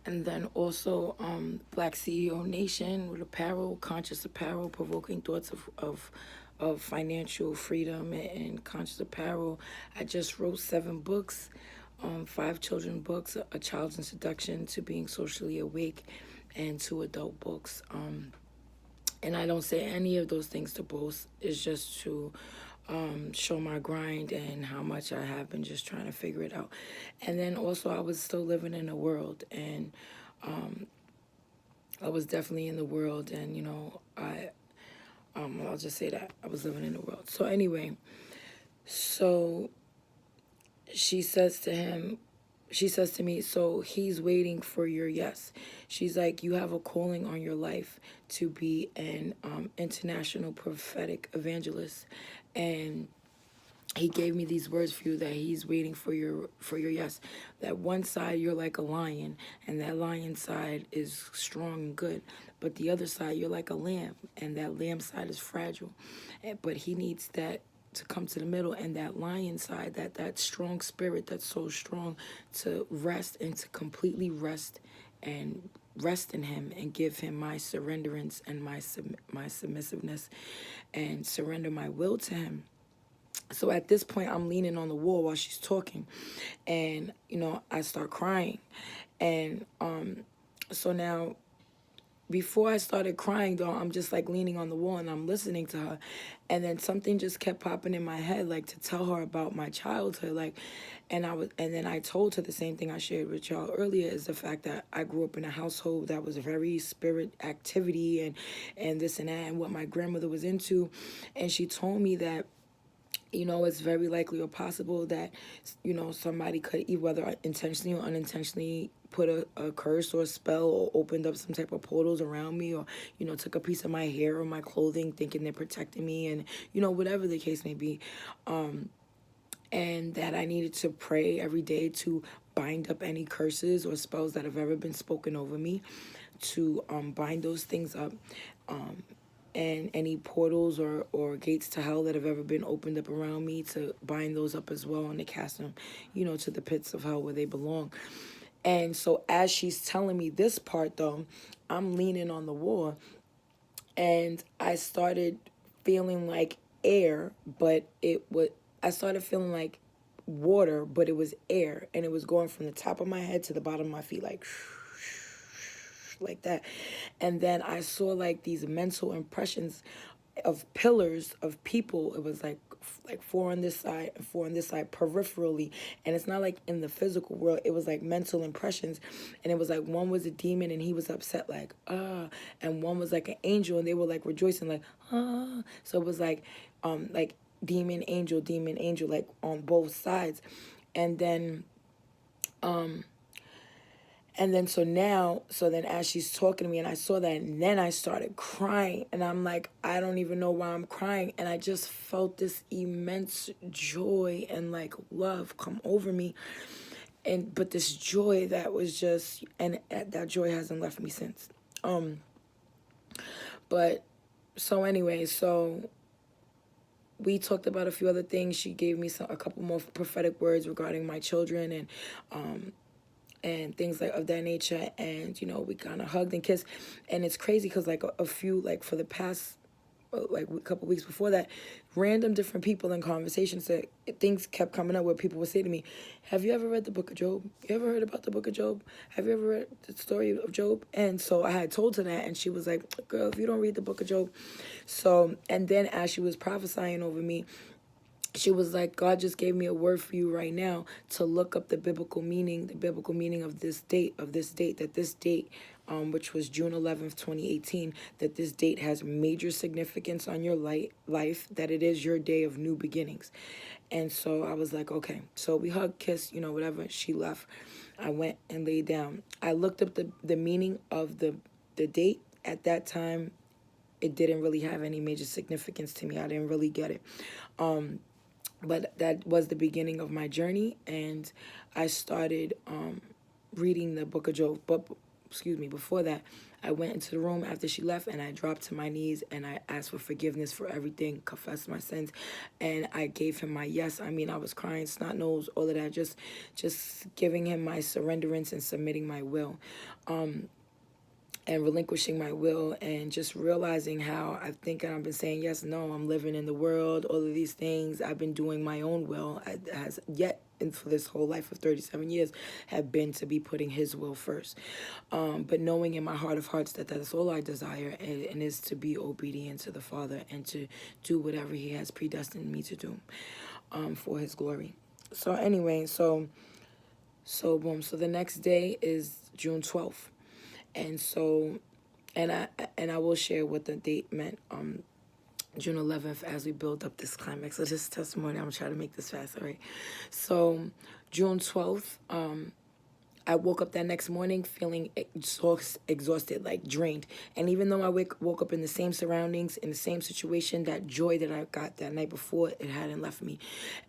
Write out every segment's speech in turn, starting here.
And then also Black CEO Nation with apparel, conscious apparel, provoking thoughts of financial freedom and conscious apparel. I just wrote 7 books, 5 children books, A Child's Introduction to Being Socially Awake, and 2 adult books. And I don't say any of those things to boast. It's just to show my grind and how much I have been just trying to figure it out. And then also I was still living in the world, and I was definitely in the world, and I'll just say that I was living in the world. So anyway, so she says to me, so he's waiting for your yes. She's like, you have a calling on your life to be an international prophetic evangelist, and he gave me these words for you, that he's waiting for your yes. That one side you're like a lion, and that lion side is strong and good, but the other side you're like a lamb, and that lamb side is fragile. But he needs that to come to the middle, and that lion side, that strong spirit that's so strong, to rest and to completely rest and rest in him, and give him my surrenderance and my submissiveness, and surrender my will to him. So at this point, I'm leaning on the wall while she's talking, and I start crying. And so now, before I started crying, though, I'm just like leaning on the wall and I'm listening to her, and then something just kept popping in my head, like to tell her about my childhood, like, and then I told her the same thing I shared with y'all earlier, is the fact that I grew up in a household that was very spirit activity and this and that, and what my grandmother was into. And she told me that it's very likely or possible that, somebody could, whether intentionally or unintentionally, put a curse or a spell, or opened up some type of portals around me, or, took a piece of my hair or my clothing thinking they're protecting me, and, whatever the case may be. And that I needed to pray every day to bind up any curses or spells that have ever been spoken over me, to bind those things up. And any portals or gates to hell that have ever been opened up around me, to bind those up as well, and to cast them, to the pits of hell where they belong. And so as she's telling me this part, though, I'm leaning on the wall, and I started feeling like air, but I started feeling like water, but it was air, and it was going from the top of my head to the bottom of my feet, like that. And then I saw like these mental impressions of pillars of people. It was like 4 on this side and 4 on this side, peripherally. And it's not like in the physical world. It was like mental impressions. And it was like, one was a demon and he was upset, like, and one was like an angel and they were like rejoicing, like, so it was like demon angel, like on both sides. And then so then as she's talking to me and I saw that, and then I started crying, and I'm like, I don't even know why I'm crying. And I just felt this immense joy and like love come over me. But this joy that was just, and that joy hasn't left me since. But so anyway, so we talked about a few other things. She gave me a couple more prophetic words regarding my children, and things like of that nature, and we kind of hugged and kissed. And it's crazy because like a few, like for the past like a couple weeks before that, random different people in conversations, that things kept coming up where people would say to me, have you ever read the book of Job? You ever heard about the book of Job? Have you ever read the story of Job? And so I had told her that, and she was like, girl, if you don't read the book of Job. So, and then as she was prophesying over me, she was like, God just gave me a word for you right now to look up the biblical meaning of this date, that this date, which was June 11th, 2018, that this date has major significance on your life, that it is your day of new beginnings. And so I was like, okay. So we hugged, kissed, whatever. She left. I went and laid down. I looked up the meaning of the date. At that time, it didn't really have any major significance to me. I didn't really get it. But that was the beginning of my journey, and I started reading the book of Job. But before that, I went into the room after she left, and I dropped to my knees, and I asked for forgiveness for everything, confessed my sins, and I gave him my yes. I mean, I was crying, snot nose, all of that, just giving him my surrenderance and submitting my will. And relinquishing my will, and just realizing how I think I've been saying yes, no, I'm living in the world, all of these things. I've been doing my own will, has yet, and for this whole life of 37 years, have been to be putting his will first. But knowing in my heart of hearts that that's all I desire, and is to be obedient to the Father and to do whatever he has predestined me to do for his glory. So anyway, so boom. So the next day is June 12th. And so, and I will share what the date meant, June 11th, as we build up this climax of this testimony. I'm trying to make this fast, all right? So, June 12th, I woke up that next morning feeling exhausted, like drained. And even though I woke up in the same surroundings, in the same situation, that joy that I got that night before, it hadn't left me.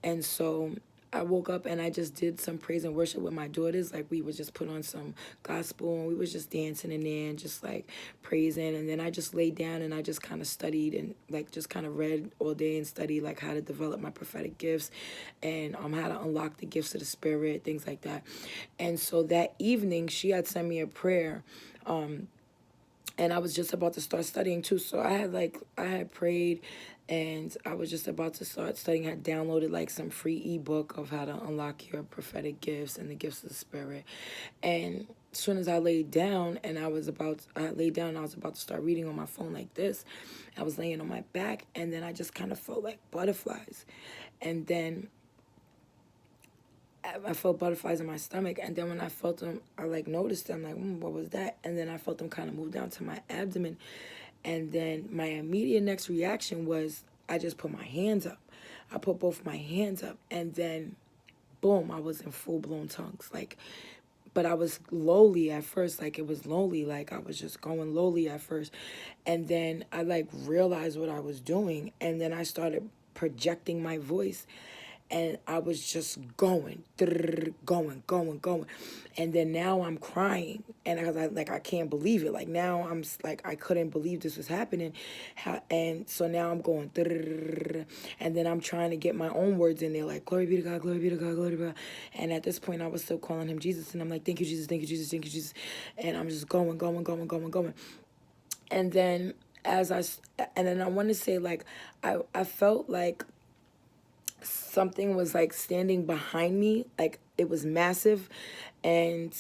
And so I woke up and I just did some praise and worship with my daughters. Like, we would just put on some gospel and we was just dancing in there and just like praising. And then I just laid down and I just kind of studied and like just kind of read all day and studied like how to develop my prophetic gifts and how to unlock the gifts of the Spirit, things like that. And so that evening she had sent me a prayer, and I was just about to start studying too. So I had prayed and I was just about to start studying. I had downloaded like some free ebook of how to unlock your prophetic gifts and the gifts of the Spirit. And as soon as I laid down and I was about to start reading on my phone like this, I was laying on my back and then I just kind of felt like butterflies. And then I felt butterflies in my stomach, and then when I felt them, I like noticed them, like, what was that? And then I felt them kind of move down to my abdomen, and then my immediate next reaction was I just put my hands up. I put both my hands up, and then boom, I was in full-blown tongues, like, but I was lowly at first, like it was lowly, like I was just going lowly at first, and then I like realized what I was doing, and then I started projecting my voice. And I was just going. And then now I'm crying. And I can't believe it. Like now I'm like, I couldn't believe this was happening. And so now I'm going. And then I'm trying to get my own words in there. Like, glory be to God, glory be to God, glory be to God. And at this point, I was still calling him Jesus. And I'm like, thank you, Jesus, thank you, Jesus, thank you, Jesus. And I'm just going. And then I want to say, like, I felt like something was like standing behind me, like it was massive, and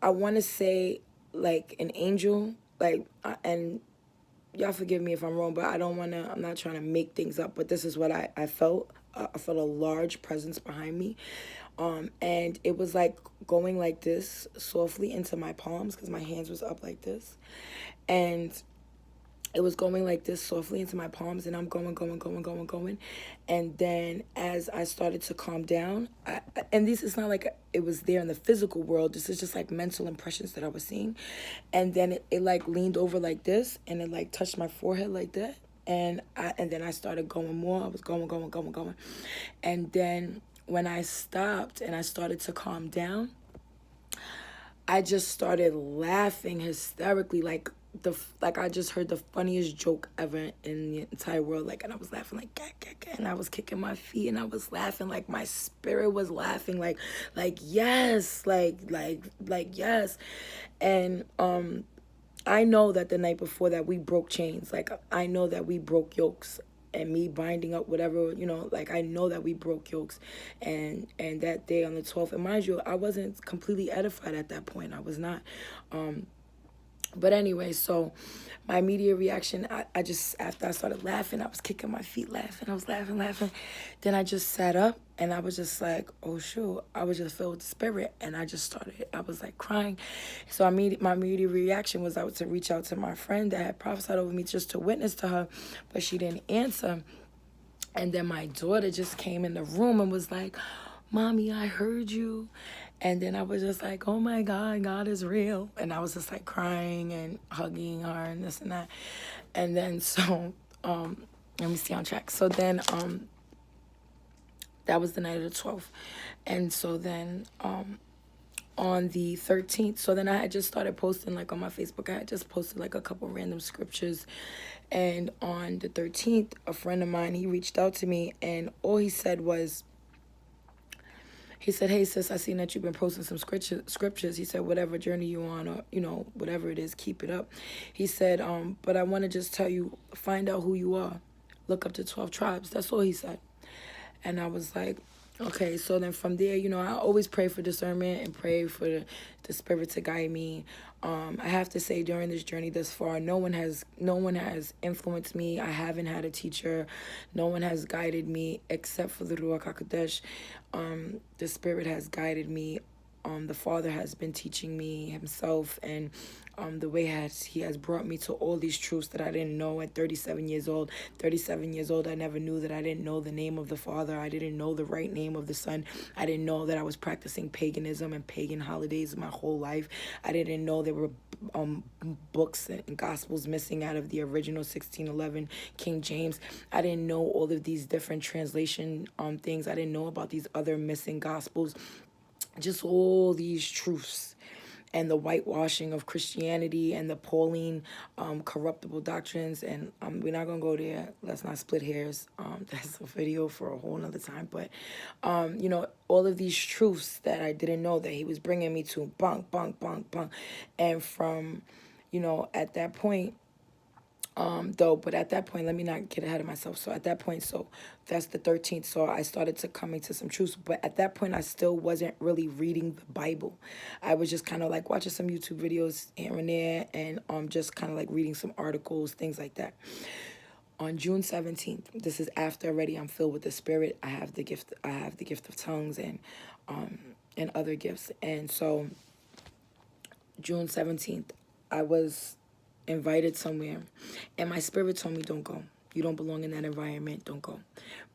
I want to say like an angel, like, and y'all forgive me if I'm wrong, but I'm not trying to make things up, but this is what I felt. I felt a large presence behind me, and it was like going like this softly into my palms because my hands was up like this, and it was going like this softly into my palms, and I'm going. And then as I started to calm down, and this is not like it was there in the physical world. This is just like mental impressions that I was seeing. And then it like leaned over like this, and it like touched my forehead like that. And then I started going more. I was going. And then when I stopped and I started to calm down, I just started laughing hysterically, like I just heard the funniest joke ever in the entire world, like, and I was laughing like and I was kicking my feet and I was laughing, like my spirit was laughing, like yes, like yes. And I know that the night before that we broke chains, like I know that we broke yokes. And me binding up whatever, like I know that we broke yokes, and that day on the 12th, and mind you, I wasn't completely edified at that point. I was not. But anyway, so my immediate reaction, I just, after I started laughing, I was kicking my feet laughing. I was laughing. Then I just sat up and I was just like, oh shoot, I was just filled with the Spirit. And I was like crying. So my immediate reaction was to reach out to my friend that had prophesied over me just to witness to her, but she didn't answer. And then my daughter just came in the room and was like, Mommy, I heard you. And then I was just like, oh my God, God is real. And I was just like crying and hugging her and this and that. And then so, let me stay on track. So then that was the night of the 12th. And so then on on the 13th. So then I had just started posting, like, on my Facebook. I had just posted like a couple random scriptures, and on the 13th, a friend of mine, he reached out to me, and all he said was, he said, "Hey sis, I seen that you've been posting some scriptures." He said, "Whatever journey you on, or whatever it is, keep it up." He said, "But I want to just tell you, find out who you are. Look up the 12 tribes." That's all he said. And I was like, okay. So then from there, I always pray for discernment and pray for the Spirit to guide me. I have to say, during this journey thus far, no one has influenced me. I haven't had a teacher. No one has guided me except for the Ruach HaKodesh. The Spirit has guided me. The Father has been teaching me himself, and the way he has brought me to all these truths that I didn't know at 37 years old. 37 years old, I never knew that I didn't know the name of the Father. I didn't know the right name of the Son. I didn't know that I was practicing paganism and pagan holidays my whole life. I didn't know there were books and gospels missing out of the original 1611 King James. I didn't know all of these different translation things. I didn't know about these other missing gospels. Just all these truths, and the whitewashing of Christianity, and the Pauline corruptible doctrines. And we're not going to go there. Let's not split hairs. That's a video for a whole nother time. But, all of these truths that I didn't know that he was bringing me to, bunk, bunk, bunk, bunk. And from, at that point, but at that point, let me not get ahead of myself. So at that point, so that's the 13th. So I started to come into some truths. But at that point, I still wasn't really reading the Bible. I was just kind of like watching some YouTube videos here and there, and just kind of like reading some articles, things like that. On June 17th, this is after already I'm filled with the Spirit. I have the gift of tongues, and other gifts. And so June 17th, I was invited somewhere, and my spirit told me, don't go. You don't belong in that environment. Don't go.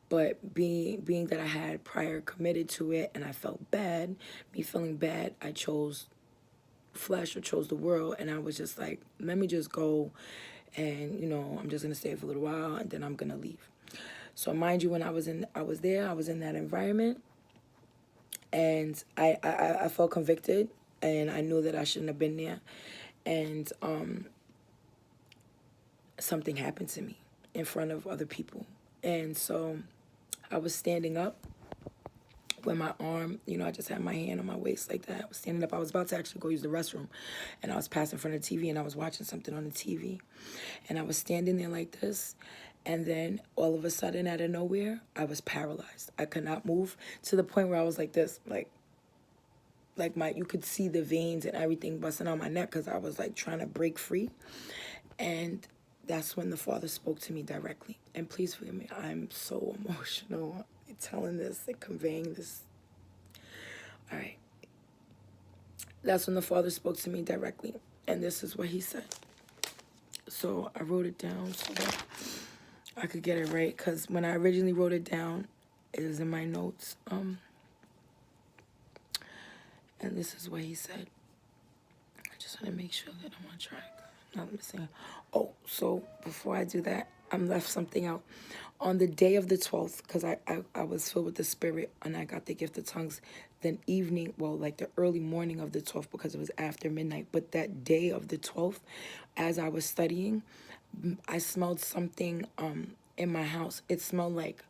But being that I had prior committed to it, and I felt bad, me feeling bad, I chose flesh, or chose the world. And I was just like, let me just go, and I'm just gonna stay for a little while, and then I'm gonna leave. So mind you, when I was in that environment, and I felt convicted, and I knew that I shouldn't have been there. And something happened to me in front of other people. And so I was standing up with my arm, I just had my hand on my waist like that. I was standing up. I was about to actually go use the restroom, and I was passing in front of the TV, and I was watching something on the TV. And I was standing there like this, and then all of a sudden, out of nowhere, I was paralyzed. I could not move, to the point where I was like this, like you could see the veins and everything busting on my neck, because I was like trying to break free. And that's when the Father spoke to me directly. And please forgive me, I'm so emotional telling this and conveying this. All right. That's when the Father spoke to me directly. And this is what he said. So I wrote it down so that I could get it right. Because when I originally wrote it down, it was in my notes. And this is what he said. I just want to make sure that I'm on track. Not missing. Oh, so before I do that, I'm left something out. On the day of the 12th, because I was filled with the Spirit, and I got the gift of tongues, then evening, well, like the early morning of the 12th, because it was after midnight, but that day of the 12th, as I was studying, I smelled something in my house. It smelled like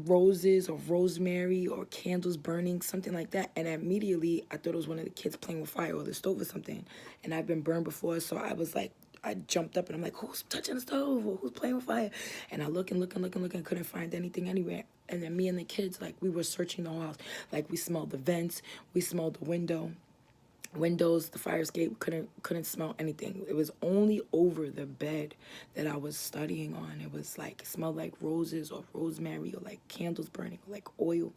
roses or rosemary or candles burning, something like that. And immediately I thought it was one of the kids playing with fire, or the stove or something. And I've been burned before, so I was like, I jumped up and I'm like, who's touching the stove, or who's playing with fire? And I look and couldn't find anything anywhere. And then me and the kids, like, we were searching the whole house. Like, we smelled the vents, we smelled the windows, the fire escape. Couldn't smell anything. It was only over the bed that I was studying on. It was like, it smelled like roses or rosemary, or like candles burning, or like oil.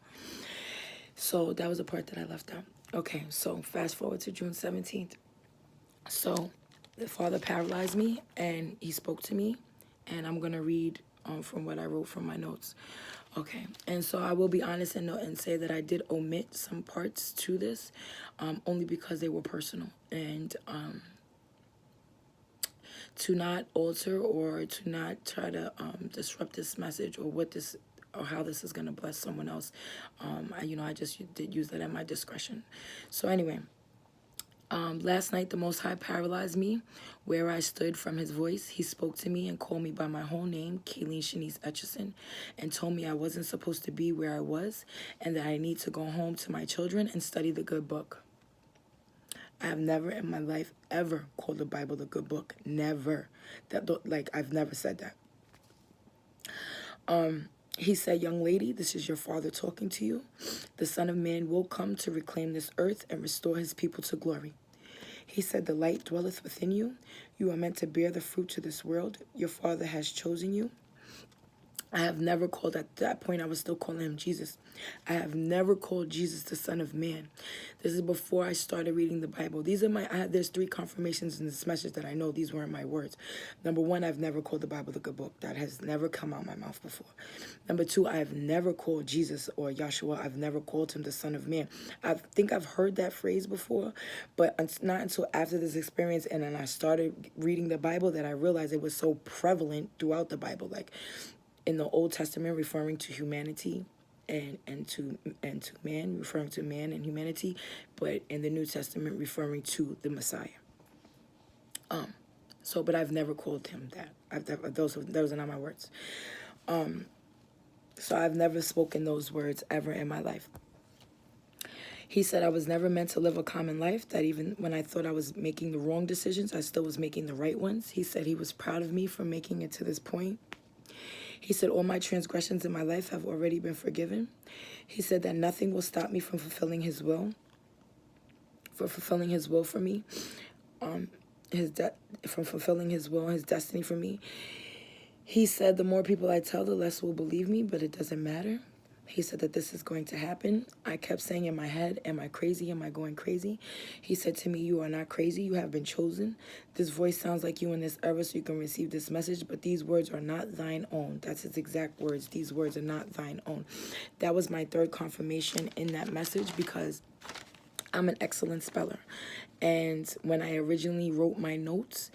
So that was the part that I left out. Okay, so fast forward to June 17th. So the Father paralyzed me, and he spoke to me, and I'm gonna read from what I wrote from my notes. Okay, and so I will be honest and say that I did omit some parts to this, only because they were personal, and to not alter or to not try to disrupt this message, or or how this is gonna bless someone else. I just did use that at my discretion. So anyway, Last night, the Most High paralyzed me where I stood from his voice. He spoke to me and called me by my whole name, Kayleen Shanice Etchison, and told me I wasn't supposed to be where I was and that I need to go home to my children and study the good book. I have never in my life ever called the Bible the good book. Never. I've never said that. He said, young lady, this is your father talking to you. The Son of Man will come to reclaim this earth and restore his people to glory. He said, the light dwelleth within you. You are meant to bear the fruit to this world. Your father has chosen you. I have never called, at that point, I was still calling him Jesus. I have never called Jesus the Son of Man. This is before I started reading the Bible. There's 3 confirmations in this message that I know these weren't my words. Number 1, I've never called the Bible the good book. That has never come out my mouth before. Number 2, I have never called Jesus or Yahuah, I've never called him the Son of Man. I think I've heard that phrase before, but it's not until after this experience and then I started reading the Bible that I realized it was so prevalent throughout the Bible. Like, in the Old Testament, referring to humanity and to man, referring to man and humanity, but in the New Testament, referring to the Messiah. But I've never called him that. Those are not my words. So I've never spoken those words ever in my life. He said I was never meant to live a common life, that even when I thought I was making the wrong decisions, I still was making the right ones. He said he was proud of me for making it to this point. He said, all my transgressions in my life have already been forgiven. He said that nothing will stop me from fulfilling his will, for me, from fulfilling his will, his destiny for me. He said the more people I tell, the less will believe me, but it doesn't matter. He said that this is going to happen. I kept saying in my head, am I crazy? Am I going crazy? He said to me, you are not crazy. You have been chosen. This voice sounds like you in this era, so you can receive this message, but these words are not thine own. That's his exact words. These words are not thine own. That was my 3rd confirmation in that message, because I'm an excellent speller. And when I originally wrote my notes,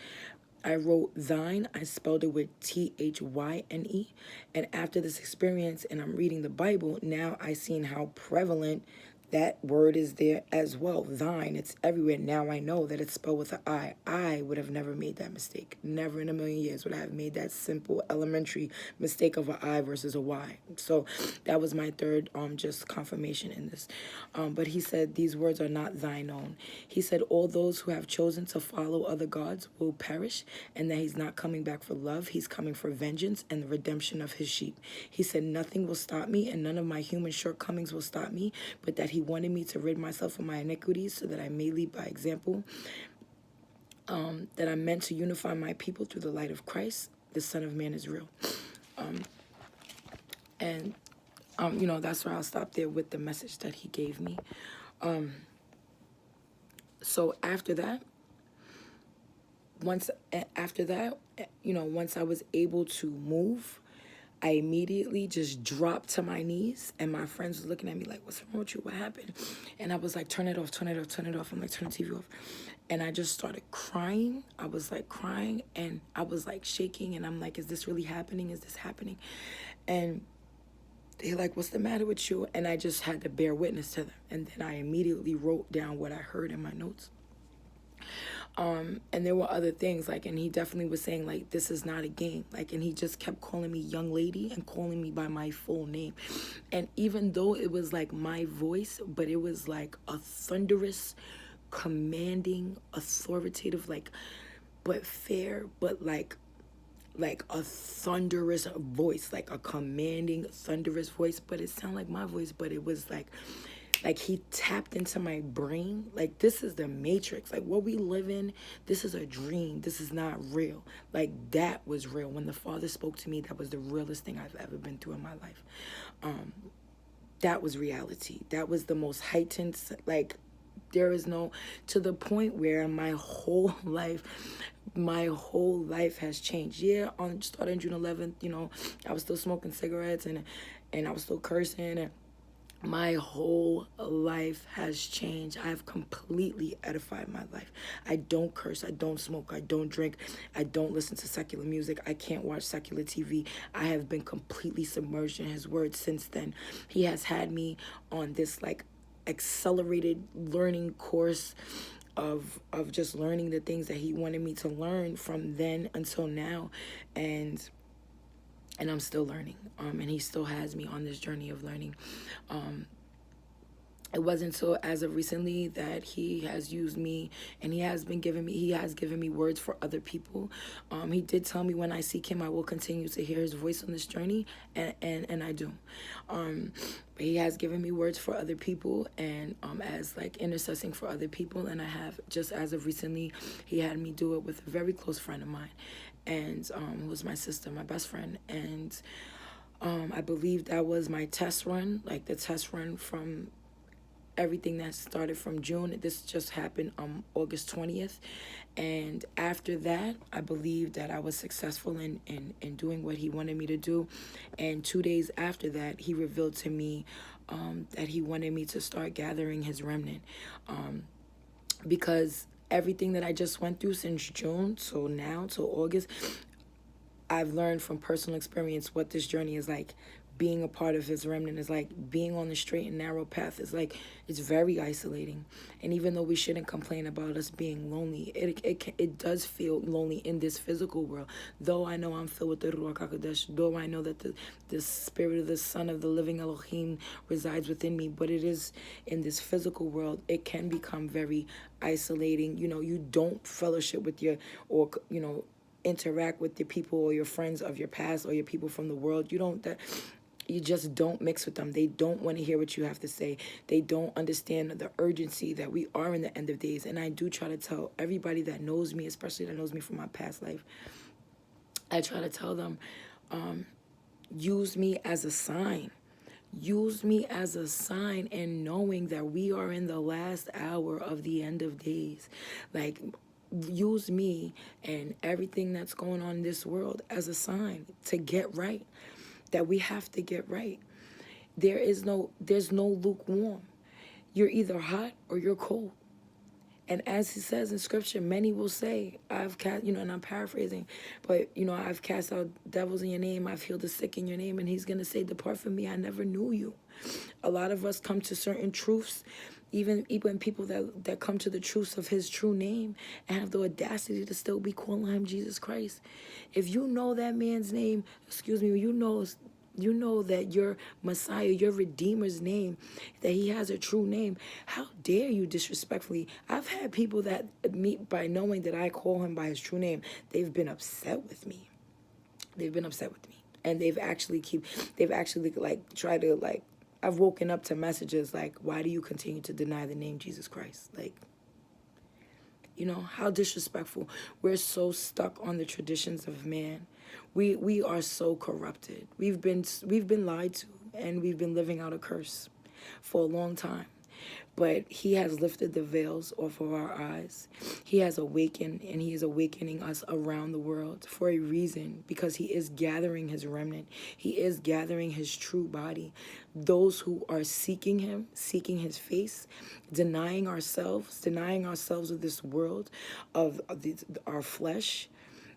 I wrote thine, I spelled it with T-H-Y-N-E. And after this experience, and I'm reading the Bible, now I seen how prevalent that word is there as well. Thine, it's everywhere. Now I know that it's spelled with an I. I would have never made that mistake. Never in a million years would I have made that simple elementary mistake of an I versus a Y. So that was my 3rd just confirmation in this. But he said these words are not thine own. He said all those who have chosen to follow other gods will perish, and that he's not coming back for love. He's coming for vengeance and the redemption of his sheep. He said nothing will stop me, and none of my human shortcomings will stop me, but that he wanted me to rid myself of my iniquities so that I may lead by example, that I'm meant to unify my people through the light of Christ. The Son of Man is real. That's where I'll stop there with the message that he gave me. So after that, once I was able to move, I immediately just dropped to my knees, and my friends were looking at me like, what's wrong with you? What happened? And I was like, turn it off, turn it off, turn it off. I'm like, turn the TV off. And I just started crying. I was like crying, and I was like shaking, and I'm like, is this really happening? Is this happening? And they're like, what's the matter with you? And I just had to bear witness to them. And then I immediately wrote down what I heard in my notes. And there were other things, like, and he definitely was saying, like, this is not a game. Like, and he just kept calling me young lady and calling me by my full name. And even though it was like my voice, but it was like a thunderous, commanding, authoritative, like, but fair, but like a thunderous voice, like a commanding, thunderous voice. But it sounded like my voice, but it was like he tapped into my brain. Like, this is the Matrix. Like, what we live in, this is a dream. This is not real. Like, that was real. When the Father spoke to me, that was the realest thing I've ever been through in my life. That was reality. That was the most heightened, like, there is no, to the point where my whole life has changed. Yeah, starting June 11th, I was still smoking cigarettes and I was still cursing, and my whole life has changed. I have completely edified my life. I don't curse. I don't smoke. I don't drink. I don't listen to secular music. I can't watch secular TV. I have been completely submerged in his word since then. He has had me on this, like, accelerated learning course of just learning the things that he wanted me to learn from then until now. And I'm still learning, and he still has me on this journey of learning. It wasn't so as of recently that he has used me, and he has given me words for other people. He did tell me, when I seek him, I will continue to hear his voice on this journey, and I do. But he has given me words for other people, and as like intercessing for other people. And I have, just as of recently, he had me do it with a very close friend of mine, and who was my sister, my best friend. And I believe that was my test run, like the test run from everything that started from June. This just happened August 20th. And after that, I believe that I was successful in doing what he wanted me to do. And 2 days after that, he revealed to me that he wanted me to start gathering his remnant. Because everything that I just went through since June, so now till August, I've learned from personal experience what this journey is like. Being a part of his remnant is like being on the straight and narrow path. Is like, it's very isolating. And even though we shouldn't complain about us being lonely, it does feel lonely in this physical world. Though I know I'm filled with the Ruach HaKodesh, though I know that the spirit of the Son of the living Elohim resides within me, but it is in this physical world, it can become very isolating. You don't fellowship with interact with the people or your friends of your past or your people from the world. You just don't mix with them. They don't want to hear what you have to say. They don't understand the urgency that we are in the end of days. And I do try to tell everybody that knows me, especially that knows me from my past life, I try to tell them, use me as a sign. Use me as a sign, and knowing that we are in the last hour of the end of days. Like, use me and everything that's going on in this world as a sign to get right. That we have to get right. There's no lukewarm. You're either hot or you're cold. And as he says in scripture, many will say, I've cast, and I'm paraphrasing, but, I've cast out devils in your name. I've healed the sick in your name. And he's going to say, depart from me. I never knew you. A lot of us come to certain truths, even people that come to the truths of his true name and have the audacity to still be calling him Jesus Christ. If you know that man's name, you know that your Messiah, your Redeemer's name, that he has a true name, how dare you disrespectfully? I've had people that meet by knowing that I call him by his true name, they've been upset with me. And they've actually like tried to, like, I've woken up to messages like, why do you continue to deny the name Jesus Christ? Like, how disrespectful. We're so stuck on the traditions of man. We are so corrupted. We've been lied to, and we've been living out a curse for a long time. But he has lifted the veils off of our eyes. He has awakened, and he is awakening us around the world for a reason, because he is gathering his remnant. He is gathering his true body. Those who are seeking him, seeking his face, denying ourselves of this world, of our flesh,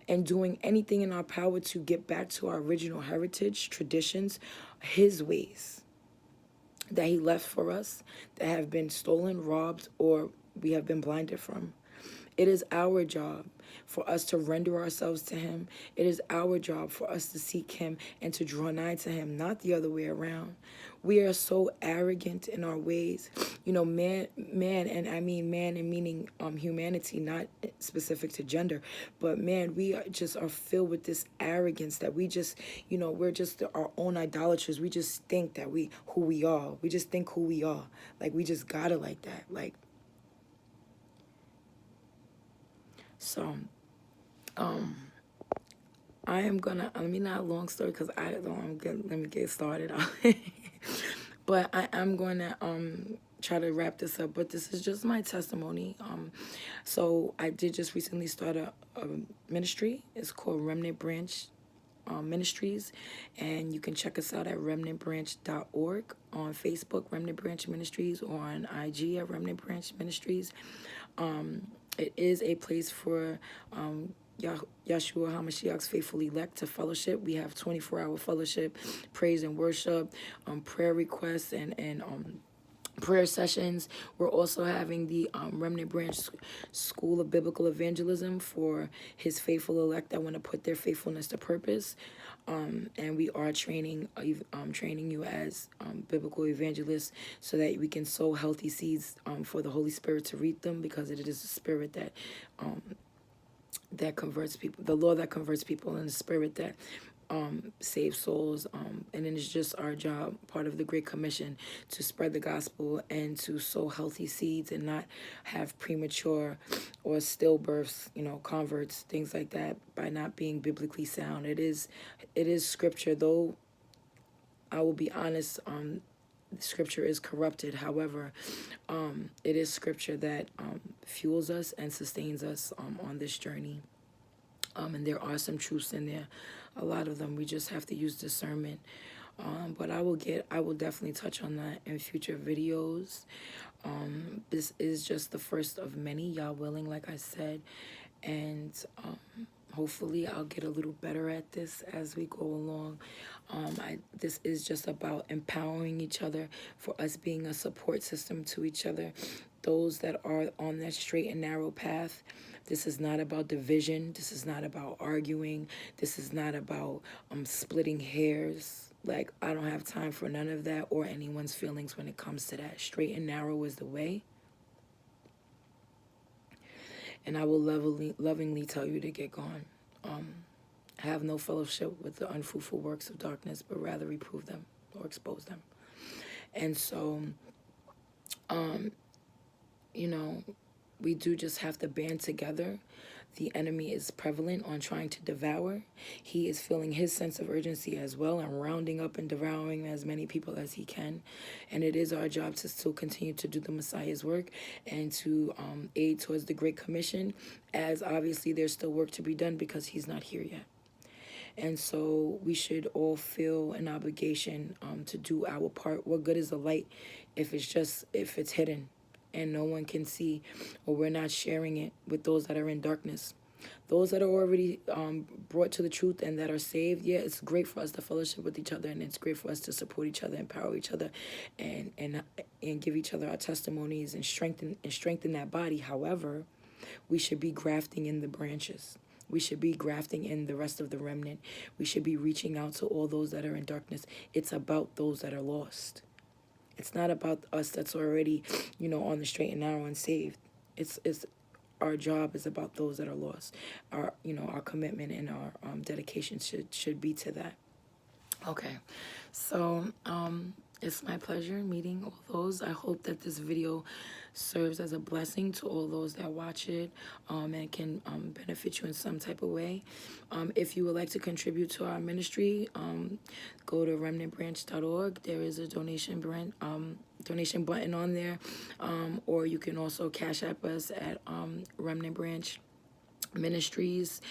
and doing anything in our power to get back to our original heritage, traditions, his ways that he left for us, that have been stolen, robbed, or we have been blinded from. It is our job for us to render ourselves to him. It is our job for us to seek him and to draw nigh to him, not the other way around. We are so arrogant in our ways. Man, and I mean man in meaning humanity, not specific to gender. But man, we are filled with this arrogance that we just, we're just our own idolaters. We just think that who we are. We just think who we are. Like, we just got it like that. Like, so, I am gonna, let me not long story, because let me get started. But I am going to try to wrap this up. But this is just my testimony. So I did just recently start a ministry. It's called Remnant Branch Ministries, and you can check us out at remnantbranch.org, on Facebook, Remnant Branch Ministries, or on IG at Remnant Branch Ministries. It is a place for Yahuah HaMashiach's faithful elect to fellowship. We have 24-hour fellowship, praise and worship, prayer requests, and prayer sessions. We're also having the Remnant Branch School of Biblical Evangelism for his faithful elect that want to put their faithfulness to purpose. And we are training you as biblical evangelists so that we can sow healthy seeds for the Holy Spirit to reap them, because it is the Spirit that converts people, the law that converts people, and the Spirit that save souls, and then it's just our job, part of the Great Commission, to spread the gospel and to sow healthy seeds and not have premature or stillbirths, converts, things like that, by not being biblically sound. It is scripture, though I will be honest, scripture is corrupted. However, it is scripture that fuels us and sustains us on this journey. And there are some truths in there. A lot of them we just have to use discernment. But I will definitely touch on that in future videos. This is just the first of many, y'all willing, like I said. And hopefully I'll get a little better at this as we go along. This is just about empowering each other, for us being a support system to each other. Those that are on that straight and narrow path. This is not about division. This is not about arguing. This is not about splitting hairs. Like, I don't have time for none of that or anyone's feelings when it comes to that. Straight and narrow is the way. And I will lovingly tell you to get gone. Have no fellowship with the unfruitful works of darkness, but rather reprove them or expose them. And so, we do just have to band together. The enemy is prevalent on trying to devour. He is feeling his sense of urgency as well and rounding up and devouring as many people as he can. And it is our job to still continue to do the Messiah's work and to aid towards the Great Commission, as obviously there's still work to be done because he's not here yet. And so we should all feel an obligation to do our part. What good is the light if it's hidden and no one can see, or we're not sharing it with those that are in darkness? Those that are already brought to the truth and that are saved, yeah, it's great for us to fellowship with each other, and it's great for us to support each other, empower each other, and give each other our testimonies and strengthen that body. However, we should be grafting in the branches. We should be grafting in the rest of the remnant. We should be reaching out to all those that are in darkness. It's about those that are lost. It's not about us that's already, on the straight and narrow and saved. It's our job is about those that are lost. Our commitment and our dedication should be to that. Okay, so it's my pleasure meeting all those. I hope that this video serves as a blessing to all those that watch it, and can benefit you in some type of way. If you would like to contribute to our ministry, go to remnantbranch.org. There is a donation button on there, or you can also Cash App us at Remnant Branch Ministries,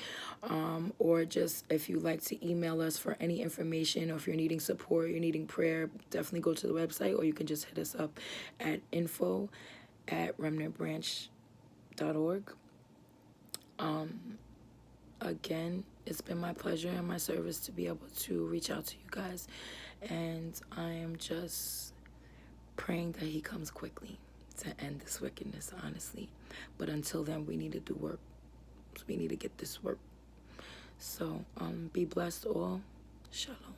or just if you like to email us for any information, or if you're needing support, you're needing prayer, definitely go to the website, or you can just hit us up at info@remnantbranch.org. Again, it's been my pleasure and my service to be able to reach out to you guys, and I am just praying that he comes quickly to end this wickedness, honestly. But until then, we need to do work. We need to get this work. So be blessed all. Shalom.